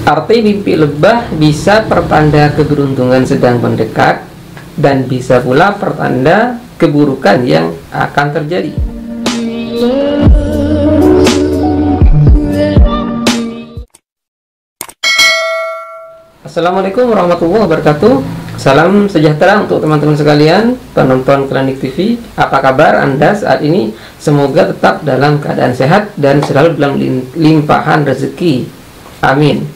Arti mimpi lebah bisa pertanda keberuntungan sedang mendekat dan bisa pula pertanda keburukan yang akan terjadi. Assalamualaikum warahmatullahi wabarakatuh. Salam sejahtera untuk teman-teman sekalian penonton Klinik TV. Apa kabar Anda saat ini? Semoga tetap dalam keadaan sehat dan selalu dalam limpahan rezeki. Amin.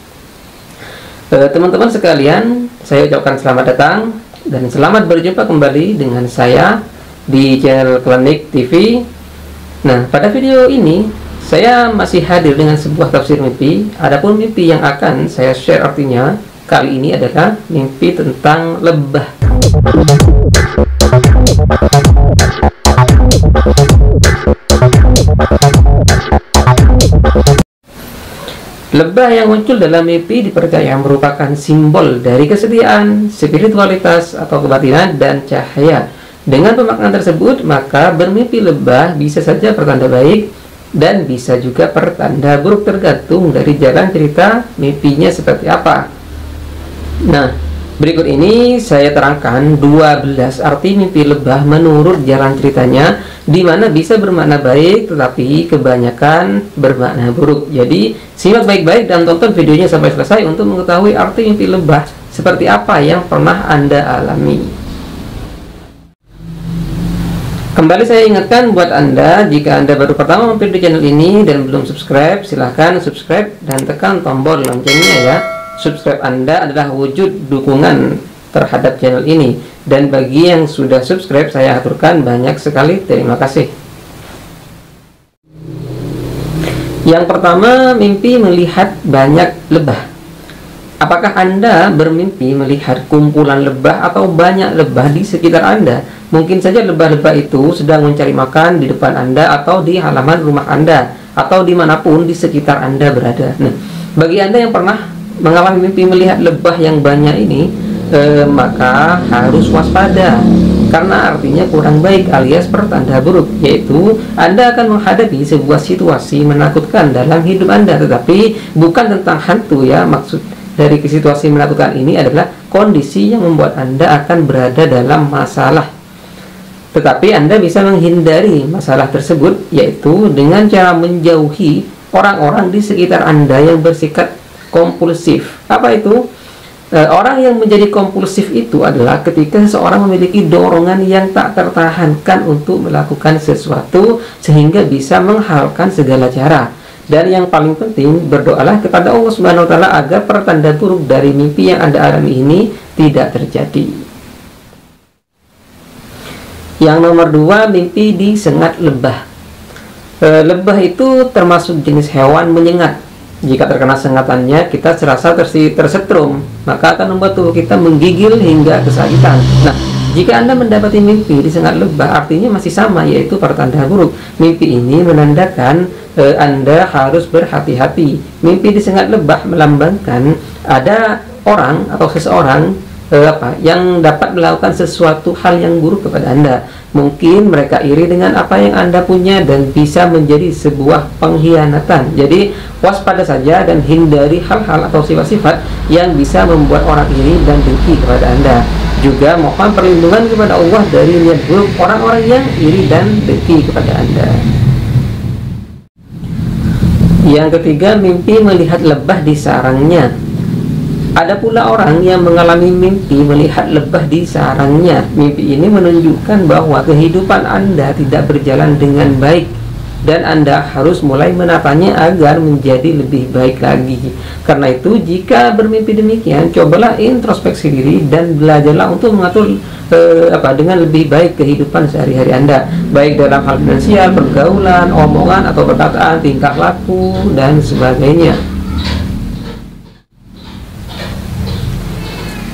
Teman-teman sekalian, saya ucapkan selamat datang dan selamat berjumpa kembali dengan saya di channel Klinik TV. Nah, pada video ini saya masih hadir dengan sebuah tafsir mimpi. Adapun mimpi yang akan saya share artinya kali ini adalah mimpi tentang lebah. Lebah yang muncul dalam mimpi dipercaya merupakan simbol dari kesetiaan, spiritualitas atau kebatinan dan cahaya. Dengan pemaknaan tersebut, maka bermimpi lebah bisa saja pertanda baik dan bisa juga pertanda buruk, tergantung dari jalan cerita mimpinya seperti apa. Nah, berikut ini saya terangkan 12 arti mimpi lebah menurut jalan ceritanya, di mana bisa bermakna baik tetapi kebanyakan bermakna buruk. Jadi simak baik-baik dan tonton videonya sampai selesai untuk mengetahui arti mimpi lebah seperti apa yang pernah Anda alami. Kembali saya ingatkan buat Anda, jika Anda baru pertama mampir di channel ini dan belum subscribe, silahkan subscribe dan tekan tombol loncengnya ya. Subscribe Anda adalah wujud dukungan terhadap channel ini, dan bagi yang sudah subscribe saya aturkan banyak sekali terima kasih. Yang pertama, mimpi melihat banyak lebah. Apakah Anda bermimpi melihat kumpulan lebah atau banyak lebah di sekitar Anda? Mungkin saja lebah-lebah itu sedang mencari makan di depan Anda atau di halaman rumah Anda atau dimanapun di sekitar Anda berada. Nah, bagi Anda yang pernah mengalami mimpi melihat lebah yang banyak ini, maka harus waspada, karena artinya kurang baik alias pertanda buruk, yaitu Anda akan menghadapi sebuah situasi menakutkan dalam hidup Anda. Tetapi bukan tentang hantu ya, maksud dari situasi menakutkan ini adalah kondisi yang membuat Anda akan berada dalam masalah. Tetapi Anda bisa menghindari masalah tersebut, yaitu dengan cara menjauhi orang-orang di sekitar Anda yang bersikap kompulsif. Apa itu? Orang yang menjadi kompulsif itu adalah ketika seseorang memiliki dorongan yang tak tertahankan untuk melakukan sesuatu sehingga bisa menghalalkan segala cara. Dan yang paling penting, berdoalah kepada Allah Subhanahu wa taala agar pertanda buruk dari mimpi yang Anda alami ini tidak terjadi. Yang nomor 2, mimpi disengat lebah. Lebah itu termasuk jenis hewan menyengat. Jika terkena sengatannya, kita serasa tersetrum, maka akan membuat tubuh kita menggigil hingga kesakitan. Nah, jika Anda mendapati mimpi disengat lebah, artinya masih sama, yaitu pertanda buruk. Mimpi ini menandakan Anda harus berhati-hati. Mimpi disengat lebah melambangkan ada orang atau seseorang yang dapat melakukan sesuatu hal yang buruk kepada Anda. Mungkin mereka iri dengan apa yang Anda punya dan bisa menjadi sebuah pengkhianatan. Jadi waspada saja dan hindari hal-hal atau sifat-sifat yang bisa membuat orang iri dan dengki kepada Anda. Juga mohon perlindungan kepada Allah dari niat buruk orang-orang yang iri dan dengki kepada Anda. Yang ketiga, mimpi melihat lebah di sarangnya. Ada pula orang yang mengalami mimpi melihat lebah di sarangnya. Mimpi ini menunjukkan bahwa kehidupan Anda tidak berjalan dengan baik dan Anda harus mulai menatanya agar menjadi lebih baik lagi. Karena itu, jika bermimpi demikian, cobalah introspeksi diri dan belajarlah untuk mengatur dengan lebih baik kehidupan sehari-hari Anda, baik dalam hal finansial, pergaulan, omongan atau perkataan, tingkah laku dan sebagainya.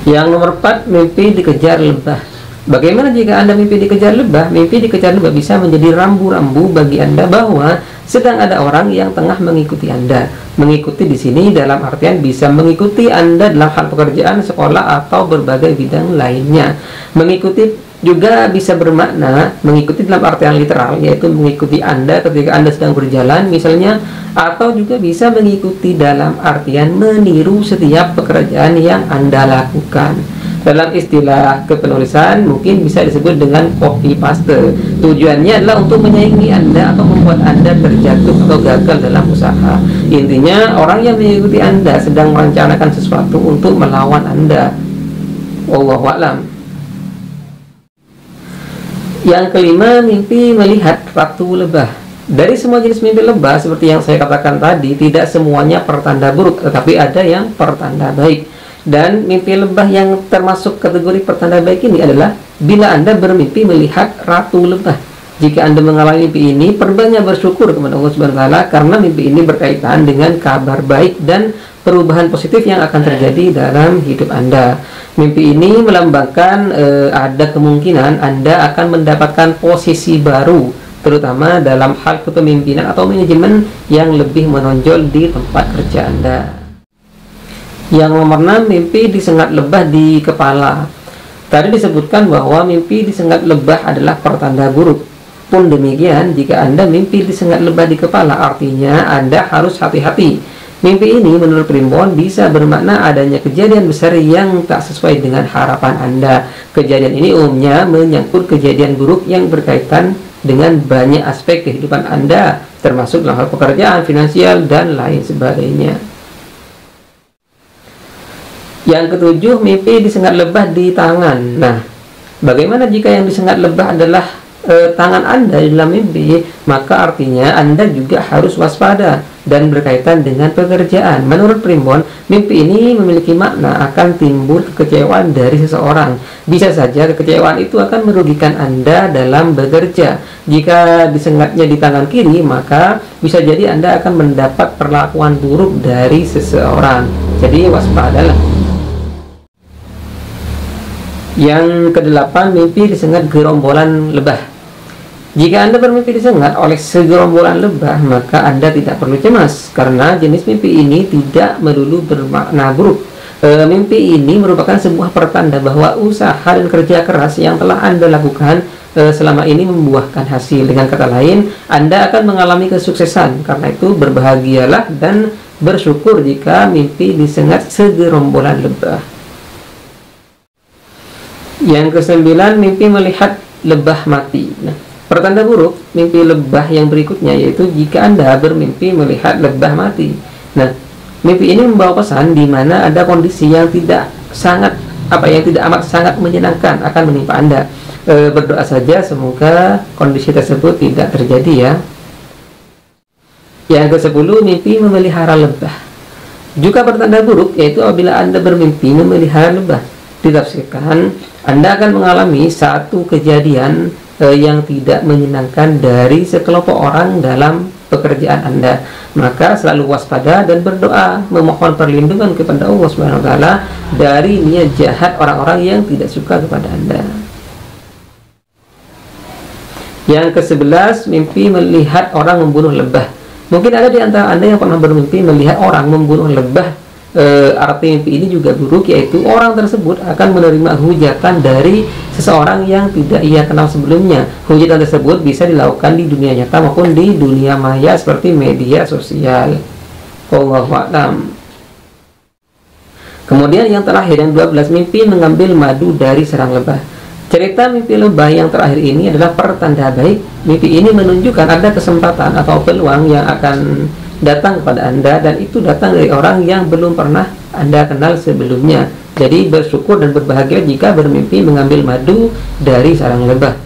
Yang nomor 4, mimpi dikejar lebah. Bagaimana jika Anda mimpi dikejar lebah? Mimpi dikejar lebah bisa menjadi rambu-rambu bagi Anda bahwa sedang ada orang yang tengah mengikuti Anda. Mengikuti di sini dalam artian bisa mengikuti Anda dalam hal pekerjaan, sekolah, atau berbagai bidang lainnya. Mengikuti juga bisa bermakna mengikuti dalam artian literal, yaitu mengikuti Anda ketika Anda sedang berjalan misalnya, atau juga bisa mengikuti dalam artian meniru setiap pekerjaan yang Anda lakukan. Dalam istilah kepenulisan mungkin bisa disebut dengan copy paste. Tujuannya adalah untuk menyaingi Anda atau membuat Anda terjatuh atau gagal dalam usaha. Intinya orang yang mengikuti Anda sedang merencanakan sesuatu untuk melawan Anda. Wallahu a'lam. Yang kelima, mimpi melihat ratu lebah. Dari semua jenis mimpi lebah seperti yang saya katakan tadi, tidak semuanya pertanda buruk, tetapi ada yang pertanda baik. Dan mimpi lebah yang termasuk kategori pertanda baik ini adalah bila Anda bermimpi melihat ratu lebah. Jika Anda mengalami mimpi ini, perbanyak bersyukur kepada Allah Subhanahu wa taala karena mimpi ini berkaitan dengan kabar baik dan perubahan positif yang akan terjadi dalam hidup Anda. Mimpi ini melambangkan ada kemungkinan Anda akan mendapatkan posisi baru, terutama dalam hal kepemimpinan atau manajemen yang lebih menonjol di tempat kerja Anda. Yang nomor 6, mimpi disengat lebah di kepala. Tadi disebutkan bahwa mimpi disengat lebah adalah pertanda buruk. Pun demikian, jika Anda mimpi disengat lebah di kepala, artinya Anda harus hati-hati. Mimpi ini menurut Primbon bisa bermakna adanya kejadian besar yang tak sesuai dengan harapan Anda. Kejadian ini umumnya menyangkut kejadian buruk yang berkaitan dengan banyak aspek kehidupan Anda, termasuk dalam hal pekerjaan, finansial, dan lain sebagainya. Yang ketujuh, mimpi disengat lebah di tangan. Nah, bagaimana jika yang disengat lebah adalah tangan Anda dalam mimpi? Maka artinya Anda juga harus waspada dan berkaitan dengan pekerjaan. Menurut Primbon, mimpi ini memiliki makna akan timbul kekecewaan dari seseorang. Bisa saja kekecewaan itu akan merugikan Anda dalam bekerja. Jika disengatnya di tangan kiri, maka bisa jadi Anda akan mendapat perlakuan buruk dari seseorang. Jadi waspadalah. Yang kedelapan, mimpi disengat gerombolan lebah. Jika Anda bermimpi disengat oleh segerombolan lebah, maka Anda tidak perlu cemas, karena jenis mimpi ini tidak melulu bermakna buruk. Mimpi ini merupakan sebuah pertanda bahwa usaha dan kerja keras yang telah Anda lakukan selama ini membuahkan hasil. Dengan kata lain, Anda akan mengalami kesuksesan. Karena itu berbahagialah dan bersyukur jika mimpi disengat segerombolan lebah. Yang kesembilan, mimpi melihat lebah mati. Nah, pertanda buruk mimpi lebah yang berikutnya yaitu jika Anda bermimpi melihat lebah mati. Nah, mimpi ini membawa pesan di mana ada kondisi yang tidak amat sangat menyenangkan akan menimpa Anda. Berdoa saja semoga kondisi tersebut tidak terjadi ya. Yang ke-10, mimpi memelihara lebah. Juga pertanda buruk yaitu apabila Anda bermimpi memelihara lebah. Ditafsirkan, Anda akan mengalami satu kejadian yang tidak menyenangkan dari sekelompok orang dalam pekerjaan Anda. Maka selalu waspada dan berdoa memohon perlindungan kepada Allah Subhanahu wa taala dari niat jahat orang-orang yang tidak suka kepada Anda. Yang ke-11, mimpi melihat orang membunuh lebah. Mungkin ada di antara Anda yang pernah bermimpi melihat orang membunuh lebah. Arti mimpi ini juga buruk, yaitu orang tersebut akan menerima hujatan dari seseorang yang tidak ia kenal sebelumnya. Hujatan tersebut bisa dilakukan di dunia nyata maupun di dunia maya seperti media sosial. Wallahu a'lam. Kemudian yang terakhir, yang 12, mimpi mengambil madu dari sarang lebah. Cerita mimpi lebah yang terakhir ini adalah pertanda baik. Mimpi ini menunjukkan ada kesempatan atau peluang yang akan datang kepada Anda, dan itu datang dari orang yang belum pernah Anda kenal sebelumnya. Jadi bersyukur dan berbahagia jika bermimpi mengambil madu dari sarang lebah.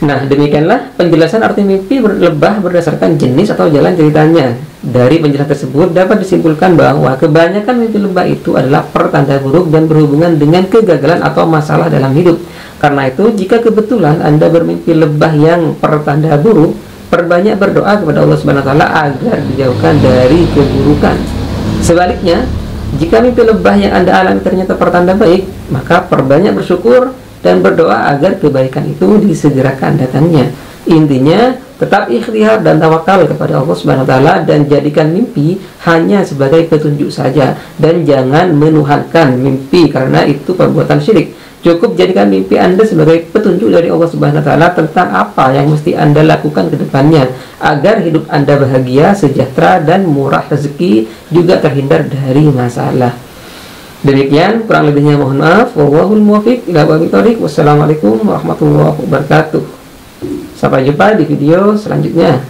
Nah, demikianlah penjelasan arti mimpi lebah berdasarkan jenis atau jalan ceritanya. Dari penjelasan tersebut dapat disimpulkan bahwa kebanyakan mimpi lebah itu adalah pertanda buruk dan berhubungan dengan kegagalan atau masalah dalam hidup. Karena itu, jika kebetulan Anda bermimpi lebah yang pertanda buruk, perbanyak berdoa kepada Allah Subhanahu wa taala agar dijauhkan dari keburukan. Sebaliknya, jika mimpi lebah yang Anda alami ternyata pertanda baik, maka perbanyak bersyukur dan berdoa agar kebaikan itu disegerakan datangnya. Intinya, tetap ikhtiar dan tawakal kepada Allah Subhanahu wa taala dan jadikan mimpi hanya sebagai petunjuk saja, dan jangan menuhankan mimpi karena itu perbuatan syirik. Cukup jadikan mimpi Anda sebagai petunjuk dari Allah Subhanahu wa taala tentang apa yang mesti Anda lakukan ke depannya agar hidup Anda bahagia, sejahtera, dan murah rezeki, juga terhindar dari masalah. Demikian, kurang lebihnya mohon maaf. Wallahul muwaffiq ila aqwamit thoriq. Wassalamualaikum warahmatullahi wabarakatuh. Sampai jumpa di video selanjutnya.